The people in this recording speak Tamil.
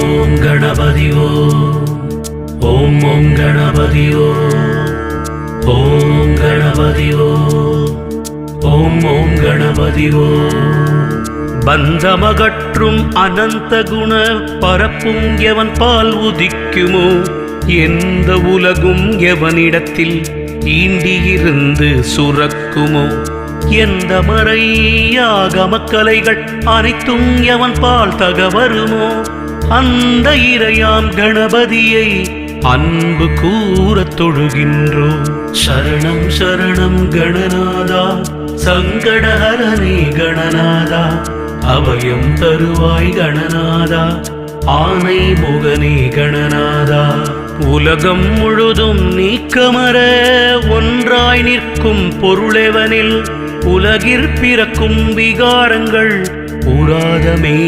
ஓம் கணபதி ஓம் ஓம் கணபதி ஓம் கணபதி ஓம் ஓம் கணபதி பந்தமகற்றும் அனந்த குண பரப்பும் எவன் பால் உதிக்குமோ எந்த உலகும் எவனிடத்தில் ஈண்டியிருந்து சுரக்குமோ எந்த மறையாகமக்கலைகள் அனைத்தும் எவன் பால் தகவருமோ அந்த இறையாம் கணபதியை அன்பு கூறத் தொழுகின்றோம். சரணம் சரணம் கணநாதா சங்கடஹரனே கணநாதா அபயம் தருவாய் கணநாதா ஆனை முகனே கணநாதா உலகம் முழுதும் நீக்கமர ஒன்றாய் நிற்கும் பொருளெவனில் உலகிற் பிறக்கும் விகாரங்கள் உராதமே